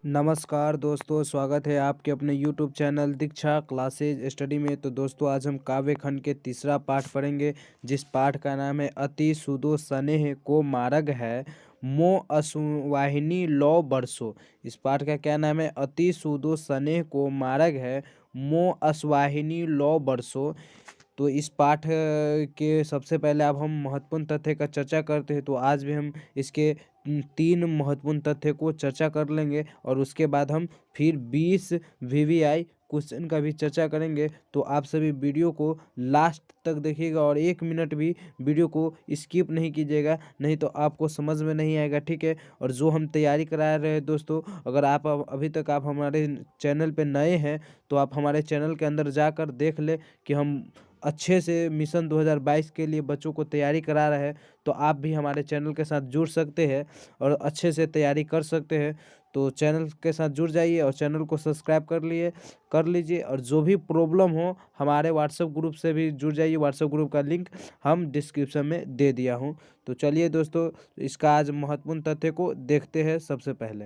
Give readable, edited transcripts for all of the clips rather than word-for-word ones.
नमस्कार दोस्तों, स्वागत है आपके अपने यूट्यूब चैनल दीक्षा क्लासेज स्टडी में। तो दोस्तों, आज हम काव्य खंड के तीसरा पाठ पढ़ेंगे, जिस पाठ का नाम है अति सुदो स्नेह को मार्ग है मो असुवाहिनी लौ बरसो। इस पाठ का क्या नाम है? अति सुदो स्नेह को मार्ग है मो असवाहिनी लौ बरसो। तो इस पाठ के सबसे पहले अब हम महत्वपूर्ण तथ्य का चर्चा करते हैं। तो आज भी हम इसके 3 महत्वपूर्ण तथ्य को चर्चा कर लेंगे और उसके बाद हम फिर 20 वीवीआई क्वेश्चन का भी चर्चा करेंगे। तो आप सभी वीडियो को लास्ट तक देखिएगा और 1 मिनट भी वीडियो को स्किप नहीं कीजिएगा, नहीं तो आपको समझ में नहीं आएगा, ठीक है। और जो हम तैयारी करा रहे हैं दोस्तों, अगर आप अभी तक आप हमारे चैनल पे नए हैं तो आप हमारे चैनल के अंदर जाकर देख ले कि हम अच्छे से मिशन 2022 के लिए बच्चों को तैयारी करा रहे हैं। तो आप भी हमारे चैनल के साथ जुड़ सकते हैं और अच्छे से तैयारी कर सकते हैं। तो चैनल के साथ जुड़ जाइए और चैनल को सब्सक्राइब कर लीजिए। और जो भी प्रॉब्लम हो हमारे व्हाट्सएप ग्रुप से भी जुड़ जाइए। व्हाट्सएप ग्रुप का लिंक हम डिस्क्रिप्शन में दे दिया हूँ। तो चलिए दोस्तों, इसका आज महत्वपूर्ण तथ्य को देखते हैं सबसे पहले।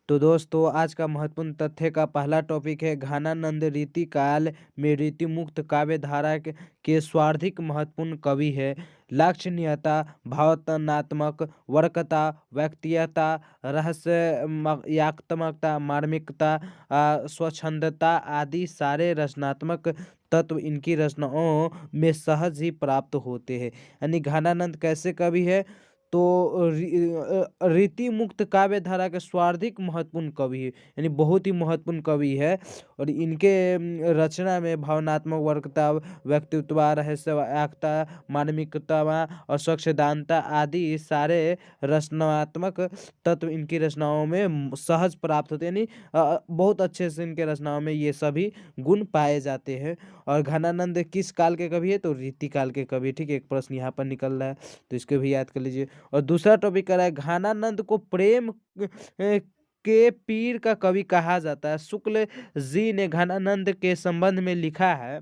तो दोस्तों, आज का महत्वपूर्ण तथ्य का पहला टॉपिक है घनानंद रीति काल में रीति मुक्त काव्य धारा के सर्वाधिक महत्वपूर्ण कवि है। लक्षणीयता, भावनात्मक वर्कता, व्यक्तियता, रहस्यात्मकता, मार्मिकता, स्वच्छंदता आदि सारे रचनात्मक तत्व इनकी रचनाओं में सहज ही प्राप्त होते हैं। यानी घनानंद कैसे कवि है? तो रीति मुक्त काव्य धारा के सर्वाधिक महत्वपूर्ण कवि है, यानी बहुत ही महत्वपूर्ण कवि है। और इनके रचना में भावनात्मक वर्कता, व्यक्तित्व, रहस्यवाक्ता, मार्मिकता और स्वच्छदानता आदि सारे रचनात्मक तत्व इनकी रचनाओं में सहज प्राप्त होते हैं। यानी बहुत अच्छे से इनके रचनाओं में ये सभी गुण पाए जाते हैं। और घनानंद किस काल के कवि है? तो रीति काल के कवि, ठीक है। एक प्रश्न यहाँ पर निकल रहा है तो इसको भी याद कर लीजिए। और दूसरा टॉपिक कर रहा है घनानंद को प्रेम के पीर का कवि कहा जाता है। शुक्ल जी ने घनानंद के संबंध में लिखा है,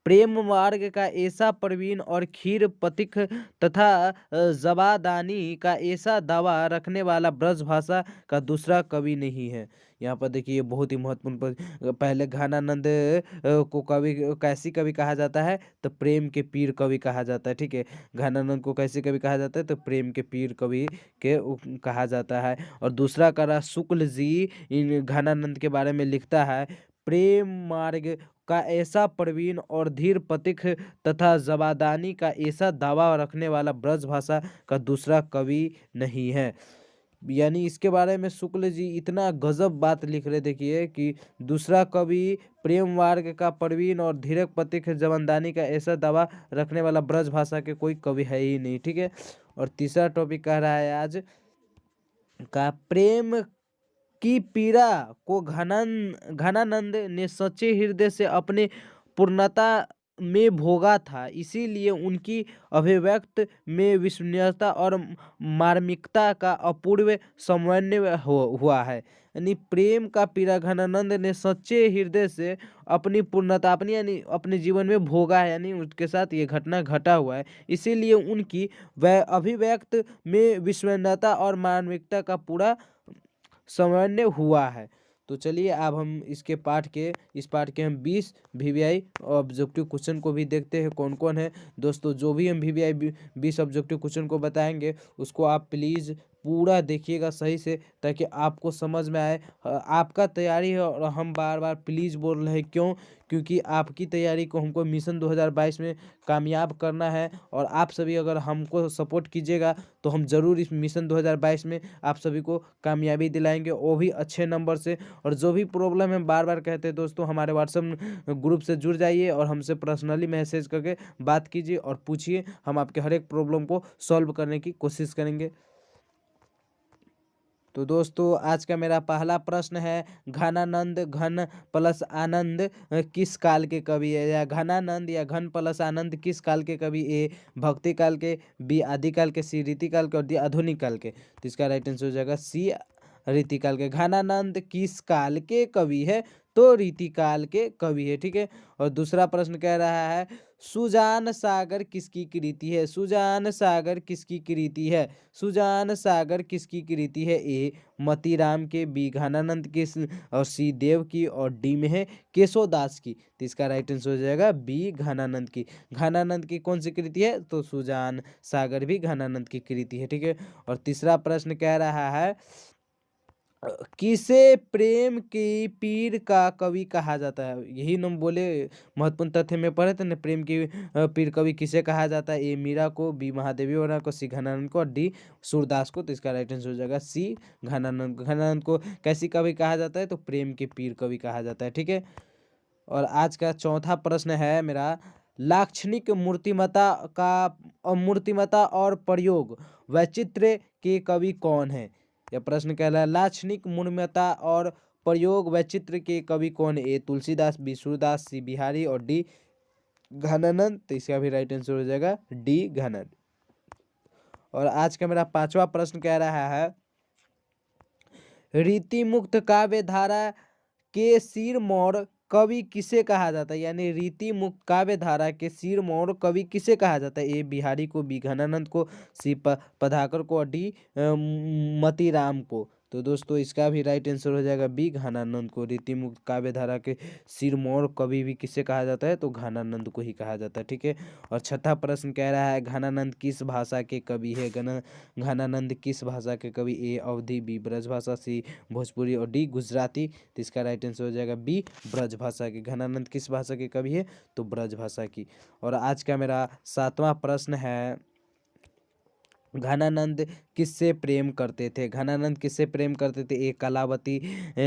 प्रेम मार्ग का ऐसा प्रवीण और खीर पथिक तथा जबादानी का ऐसा दावा रखने वाला ब्रज भाषा का दूसरा कवि नहीं है। यहाँ पर देखिए बहुत ही महत्वपूर्ण पहले घनानंद को कवि कैसी कवि कहा जाता है? तो प्रेम के पीर कवि कहा जाता है, ठीक है। घनानंद को कैसे कवि कहा जाता है? तो प्रेम के पीर कवि के कहा जाता है। और दूसरा करा शुक्ल जी इन घनानंद के बारे में लिखता है, प्रेम मार्ग का ऐसा प्रवीण और धीर पथिक तथा जबादानी का ऐसा दावा रखने वाला ब्रज भाषा का दूसरा कवि नहीं है। यानी इसके बारे में शुक्ल जी इतना गजब बात लिख रहे, देखिए कि दूसरा कवि प्रेम मार्ग का प्रवीण और धीरक पथिक जबादानी का ऐसा दावा रखने वाला ब्रज भाषा के कोई कवि है ही नहीं, ठीक है। और तीसरा टॉपिक कह रहा है आज का प्रेम की पीड़ा को घनानंद ने सच्चे हृदय से अपने पूर्णता में भोगा था, इसीलिए उनकी अभिव्यक्त में विश्वसनीयता और मार्मिकता का अपूर्व समन्वय हुआ है। यानी प्रेम का पीड़ा घनानंद ने सच्चे हृदय से अपनी पूर्णता यानी अपने जीवन में भोगा है, यानी उसके साथ ये घटना घटा हुआ है, इसीलिए उनकी वह अभिव्यक्त में विश्वसनीयता और मार्मिकता का पूरा समन्वय हुआ है। तो चलिए अब हम इस पाठ के हम 20 वीवीआई ऑब्जेक्टिव क्वेश्चन को भी देखते हैं कौन कौन है। दोस्तों, जो भी हम वीवीआई 20 ऑब्जेक्टिव क्वेश्चन को बताएंगे उसको आप प्लीज़ पूरा देखिएगा सही से, ताकि आपको समझ में आए। आपका तैयारी है और हम बार बार प्लीज़ बोल रहे हैं, क्योंकि आपकी तैयारी को हमको मिशन 2022 में कामयाब करना है। और आप सभी अगर हमको सपोर्ट कीजिएगा तो हम ज़रूर इस मिशन 2022 में आप सभी को कामयाबी दिलाएंगे, वो भी अच्छे नंबर से। और जो भी प्रॉब्लम है बार बार कहते हैं दोस्तों, हमारे व्हाट्सएप ग्रुप से जुड़ जाइए और हमसे पर्सनली मैसेज करके बात कीजिए और पूछिए, हम आपके हर एक प्रॉब्लम को सॉल्व करने की कोशिश करेंगे। तो दोस्तों, आज का मेरा पहला प्रश्न है, घनानंद घन प्लस आनंद किस काल के कवि है? या घनानंद या घन प्लस आनंद किस काल के कवि? ए भक्ति काल के, बी आदिकाल के, सी रीति काल के और डी आधुनिक काल के। तो इसका राइट आंसर हो जाएगा सी रीति काल के। घनानंद किस काल के कवि है? तो रीतिकाल के कवि है। ठीक है। और दूसरा प्रश्न कह रहा है सुजान सागर किसकी कृति है? सुजान सागर किसकी कृति है? सुजान सागर किसकी कृति है? ए मतीराम के, बी घनानंद के, और सी देव की, और डी में है केशोदास की। तो इसका राइट आंसर हो जाएगा बी घनानंद की। घनानंद की कौन सी कृति है? तो सुजान सागर भी घनानंद की कृति है। ठीक है। और तीसरा प्रश्न कह रहा है किसे प्रेम की पीर का कवि कहा जाता है? यही नाम बोले, महत्वपूर्ण तथ्य में पढ़े थे ना, प्रेम की पीर कवि किसे कहा जाता है? ए मीरा को, बी महादेवी वर्मा को, सी घनानंद को, और डी सूरदास को। तो इसका राइट आंसर हो जाएगा सी घनानंद को। घनानंद को कैसी कवि कहा जाता है? तो प्रेम की पीर कवि कहा जाता है। ठीक है। और आज का चौथा प्रश्न है मेरा लाक्षणिक मूर्तिमता और प्रयोग वैचित्र्य के कवि कौन है? यह प्रश्न कह रहा है लाक्षणिक मूर्तिमता और प्रयोग वैचित्र्य के कवि कौन है? ए तुलसीदास, बी सूरदास, सी बिहारी, और डी घनानंद। तो इसका भी राइट आंसर हो जाएगा डी घनानंद। और आज का मेरा पांचवा प्रश्न कह रहा है रीति मुक्त काव्य धारा के सिरमौर कवि किसे कहा जाता है? यानी रीति मुक्त काव्य धारा के सिरमौर कवि किसे कहा जाता है? ए बिहारी को, बी घनानंद को, सी पधाकर को, और डी मतीराम को। तो दोस्तों इसका भी राइट आंसर हो जाएगा बी घनानंद को। रीति मुक्त काव्य धारा के सिरमौर कवि भी किसे कहा जाता है? तो घनानंद को ही कहा जाता है। ठीक है। और छठा प्रश्न कह रहा है घनानंद किस भाषा के कवि है? घनानंद किस भाषा के कवि? ए अवधी, बी ब्रजभाषा, सी भोजपुरी, और डी गुजराती। तो इसका राइट आंसर हो जाएगा बी ब्रज भाषा की। घनानंद किस भाषा के कवि है? तो ब्रज भाषा की। और आज का मेरा सातवां प्रश्न है घनानंद किससे प्रेम करते थे? घनानंद किससे प्रेम करते थे? ए कलावती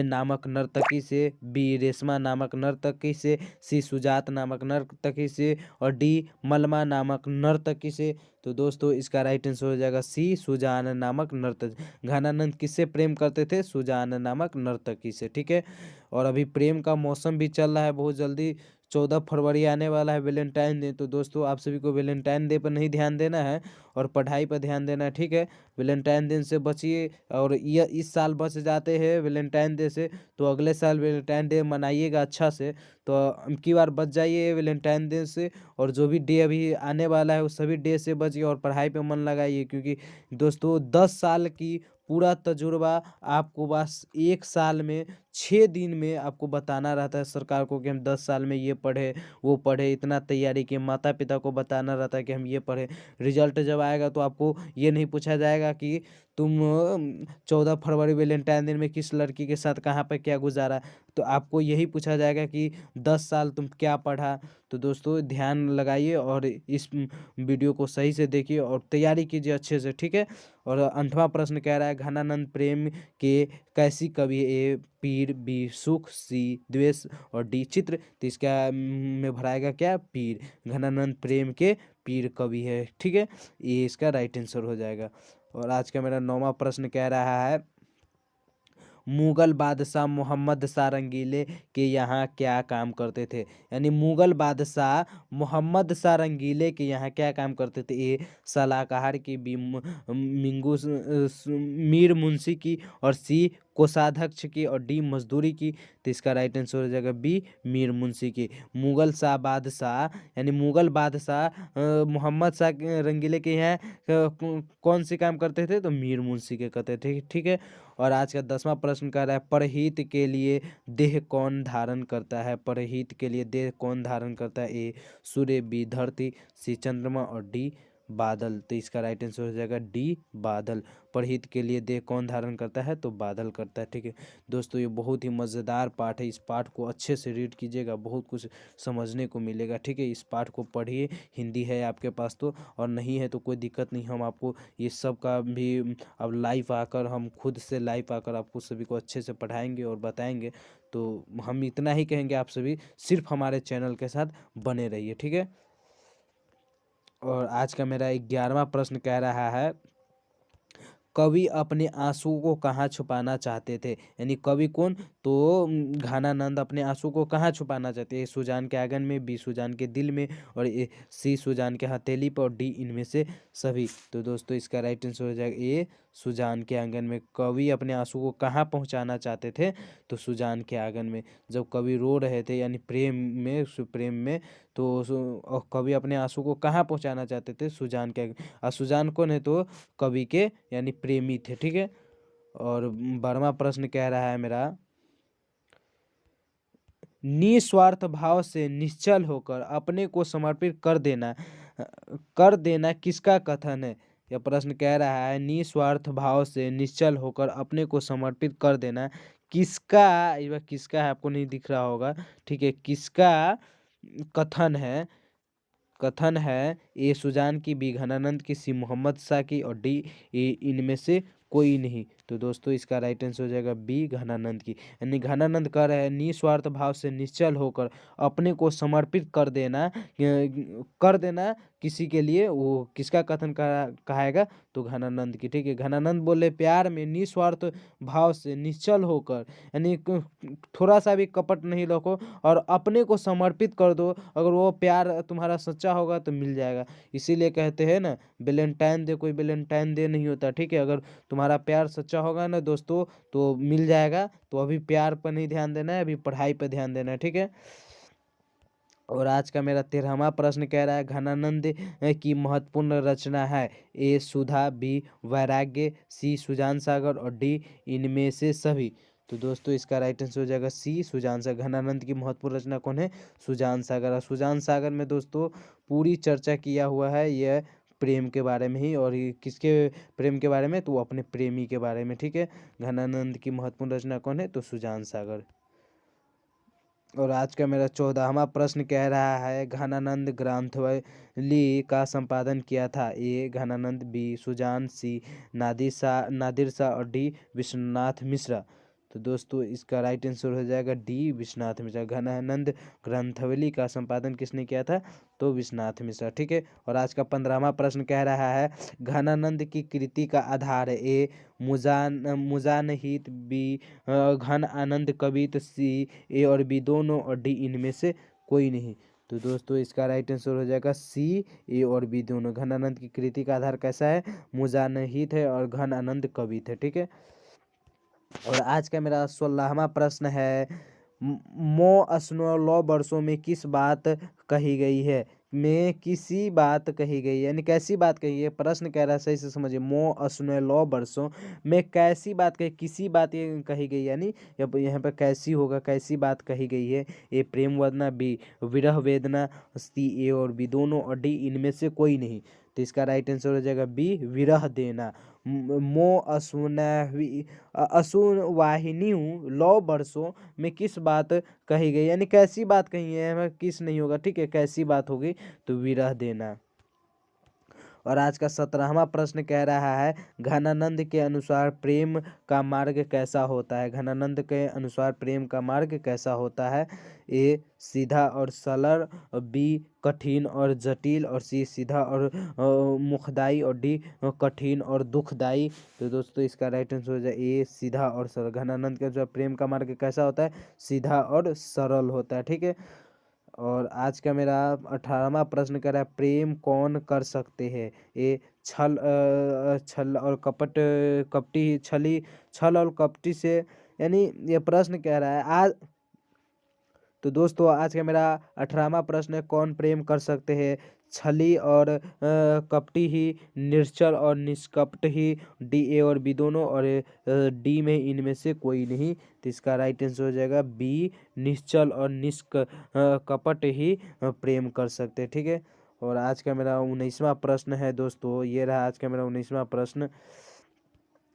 नामक नर्तकी से, बी रेशमा नामक नर्तकी से, सी सुजात नामक नर्तकी से, और डी मलमा नामक नर्तकी से। तो दोस्तों इसका राइट आंसर हो जाएगा सी सुजान नामक नर्तकी। घनानंद किससे प्रेम करते थे? सुजान नामक नर्तकी से। ठीक है। और अभी प्रेम का मौसम भी चल रहा है, बहुत जल्दी 14 फरवरी आने वाला है, वैलेंटाइन डे। तो दोस्तों आप सभी को वैलेंटाइन डे पर नहीं ध्यान देना है और पढ़ाई पर ध्यान देना है। ठीक है। वैलेंटाइन डे से बचिए, और ये इस साल बच जाते हैं वैलेंटाइन डे से, तो अगले साल वैलेंटाइन डे मनाइएगा अच्छा से। तो अबकी बार बच जाइए वैलेंटाइन डे से, और जो भी डे अभी आने वाला है उस सभी डे से बचिए और पढ़ाई पे मन लगाइए, क्योंकि दोस्तों 10 साल की पूरा तजुर्बा आपको बस 1 साल में 6 दिन में आपको बताना रहता है सरकार को कि हम 10 साल में ये पढ़े वो पढ़े, इतना तैयारी किए। माता पिता को बताना रहता है कि हम ये पढ़े। रिजल्ट जब आएगा तो आपको ये नहीं पूछा जाएगा कि तुम 14 फरवरी वैलेंटाइन दिन में किस लड़की के साथ कहाँ पे क्या गुजारा, तो आपको यही पूछा जाएगा कि 10 साल तुम क्या पढ़ा। तो दोस्तों ध्यान लगाइए और इस वीडियो को सही से देखिए और तैयारी कीजिए अच्छे से। ठीक है। और 8वां प्रश्न कह रहा है घनानंद प्रेम के कैसी कवि है? ए पीर, बी सुख, सी द्वेष, और डी चित्र। तो इसका में भराएगा क्या? पीर। घनानंद प्रेम के पीर कवि है। ठीक है। ये इसका राइट आंसर हो जाएगा। और आज का मेरा 9वां प्रश्न कह रहा है मुगल बादशाह मोहम्मद शाह रंगीले के यहाँ क्या काम करते थे? यानी मुगल बादशाह मोहम्मद शाह रंगीले के यहाँ क्या काम करते थे? ए सलाहकार की, बी मीर मुंशी की, और सी कोषाध्यक्ष की, और डी मजदूरी की। तो इसका राइट आंसर हो जाएगा बी मीर मुंशी की। मुगल शाह बादशाह यानी मुगल बादशाह मोहम्मद शाह रंगीले के यहाँ कौन से काम करते थे? तो मीर मुंशी के करते थे। ठीक है। और आज का 10वां प्रश्न कर रहा है परहित के लिए देह कौन धारण करता है? परहित के लिए देह कौन धारण करता है? ए सूर्य, बी धरती, सी चंद्रमा, और डी बादल। तो इसका राइट आंसर हो जाएगा डी बादल। परहित के लिए देह कौन धारण करता है? तो बादल करता है। ठीक है। दोस्तों ये बहुत ही मज़ेदार पाठ है, इस पाठ को अच्छे से रीड कीजिएगा, बहुत कुछ समझने को मिलेगा। ठीक है। इस पाठ को पढ़िए, हिंदी है आपके पास तो, और नहीं है तो कोई दिक्कत नहीं, हम आपको ये सब का भी अब लाइव आकर, हम खुद से लाइव आकर आपको सभी को अच्छे से पढ़ाएंगे और बताएंगे। तो हम इतना ही कहेंगे, आप सभी सिर्फ हमारे चैनल के साथ बने रहिए। ठीक है। और आज का मेरा 11वां प्रश्न कह रहा है कवि अपने आंसुओं को कहाँ छुपाना चाहते थे? यानी कवि कौन? तो घानानंद अपने आंसू को कहाँ छुपाना चाहते हैं? ए सुजान के आंगन में, बी सुजान के दिल में, और सी सुजान के हथेली पर, और डी इनमें से सभी। तो दोस्तों इसका राइट आंसर हो जाएगा ए सुजान के आंगन में। कवि अपने आंसू को कहाँ पहुँचाना चाहते थे? तो सुजान के आंगन में। जब कवि रो रहे थे यानी प्रेम में, तो और कवि अपने आंसू को कहाँ पहुँचाना चाहते थे? सुजान के आंगन। और सुजान कौन है? तो कवि के यानी प्रेमी थे। ठीक है। और 12वां प्रश्न कह रहा है मेरा, निस्वार्थ भाव से निश्चल होकर अपने को समर्पित कर देना किसका कथन है? यह प्रश्न कह रहा है, निस्वार्थ भाव से निश्चल होकर अपने को समर्पित कर देना किसका, यह किसका है आपको नहीं दिख रहा होगा, ठीक है, किसका कथन है? कथन है ए सुजान की, बी घनानंद की, सी मोहम्मद शाह की, और डी इनमें से कोई नहीं। तो दोस्तों इसका राइट आंसर हो जाएगा बी घनानंद की। यानी घनानंद कह रहे हैं निस्वार्थ भाव से निश्चल होकर अपने को समर्पित कर देना किसी के लिए, वो किसका कथन कहाएगा? तो घनानंद की। ठीक है। घनानंद बोले प्यार में निस्वार्थ भाव से निश्चल होकर, यानी थोड़ा सा भी कपट नहीं रखो और अपने को समर्पित कर दो। अगर वो प्यार तुम्हारा सच्चा होगा तो मिल जाएगा। इसीलिए कहते हैं ना, वैलेंटाइन डे कोई वैलेंटाइन डे नहीं होता। ठीक है। अगर तुम्हारा प्यार सच्चा होगा ना दोस्तों तो मिल जाएगा। तो अभी प्यार पर नहीं ध्यान देना है, अभी पढ़ाई पर ध्यान देना है। ठीक है। और आज का मेरा 13वां प्रश्न कह रहा है, घनानंद की महत्वपूर्ण रचना है? ए सुधा, बी वैराग्य, सी सुजान सागर, और डी इनमें से सभी। तो दोस्तों इसका राइट आंसर हो जाएगा सी सुजान सागर। घनानंद की महत्वपूर्ण रचना कौन है? सुजान सागर। और सुजान सागर में दोस्तों पूरी चर्चा किया हुआ है यह प्रेम के बारे में ही, और ये किसके प्रेम के बारे में? तो वो अपने प्रेमी के बारे में। ठीक है। घनानंद की महत्वपूर्ण रचना कौन है? तो सुजान सागर। और आज का मेरा 14वां प्रश्न कह रहा है, घनानंद ग्रंथावली का संपादन किया था? ए घनानंद, बी सुजान, सी नादिर शाह, और डी विश्वनाथ मिश्रा। तो दोस्तों इसका राइट आंसर हो जाएगा डी विश्वनाथ मिश्रा। घनानंद ग्रंथावली का संपादन किसने किया था? तो विश्वनाथ मिश्रा। ठीक है। और आज का 15वां प्रश्न कह रहा है, घनानंद की कृति का आधार है? ए मुजानहित, बी घन आनंद कवित, सी ए और बी दोनों, और डी इनमें से कोई नहीं। तो दोस्तों इसका राइट आंसर हो जाएगा सी ए और बी दोनों। घनानंद की कृति का आधार कैसा है? मुजानहित है और घन आनंद कवित है। ठीक है। और आज का मेरा 16वां प्रश्न है, मो अस्नोलो वर्षों में किस बात कही गई है? में किसी बात कही गई है, यानी कैसी बात कही है? प्रश्न कह रहा है, सही से समझिए। मो अस्नोलो वर्षों में कैसी बात कही, किसी बात ये कही गई, यानी यहाँ पर कैसी होगा, कैसी बात कही गई है? ए प्रेम वेदना, बी विरह वेदना, सी ए और बी दोनों, और डी इनमें से कोई नहीं। तो इसका राइट आंसर हो जाएगा बी विरह देना। मो असुवाहिनी लौ वर्षों में किस बात कही गई, यानी कैसी बात कही है? किस नहीं होगा। ठीक है। कैसी बात होगी? तो विरह देना। और आज का 17वां प्रश्न कह रहा है, घनानंद के अनुसार प्रेम का मार्ग कैसा होता है? घनानंद के अनुसार प्रेम का मार्ग कैसा होता है? ए सीधा और सरल, बी कठिन और जटिल, और सी सीधा और मुखदाई, और डी कठिन और दुखदाई। तो दोस्तों इसका राइट आंसर हो जाए ए सीधा और सरल। घनानंद के अनुसार प्रेम का मार्ग कैसा होता है? सीधा और सरल होता है। ठीक है। और आज का मेरा 18वां प्रश्न कह रहा है, प्रेम कौन कर सकते हैं? ए छल और छल और कपटी से, यानी ये प्रश्न कह रहा है आज। तो दोस्तों आज का मेरा 18वां प्रश्न है, कौन प्रेम कर सकते हैं? छली और कपटी ही, निश्चल और निष्कपट ही, डी ए और बी दोनों, और डी में इनमें से कोई नहीं। तो इसका राइट आंसर हो जाएगा बी निश्चल और कपट ही प्रेम कर सकते हैं। ठीक है। और आज का मेरा 19वां प्रश्न है दोस्तों, ये रहा आज का मेरा 19वां प्रश्न,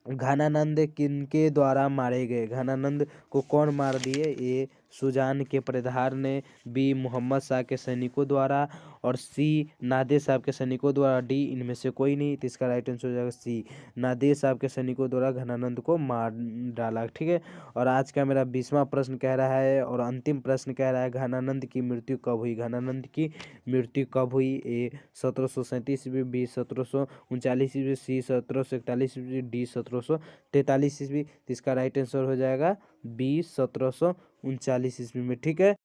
घनानंद किनके द्वारा मारे गए? घनानंद को कौन मार दिए? ए सुजान के प्रधार ने, बी मोहम्मद शाह के सैनिकों द्वारा, और सी नादिर साहब के सैनिकों द्वारा, डी इनमें से कोई नहीं। तो इसका राइट आंसर हो जाएगा सी नादिर साहब के सैनिकों द्वारा घनानंद को मार डाला। ठीक है। और आज का मेरा 20वां प्रश्न कह रहा है, और अंतिम प्रश्न कह रहा है, घनानंद की मृत्यु कब हुई? घनानंद की मृत्यु कब हुई? ए 1737 ईस्वी, बी 1739 ईस्वी, सी 1741 ईस्वी, डी 1743 ईस्वी। तो इसका राइट आंसर हो जाएगा बी 1739 ईस्वी में। ठीक है।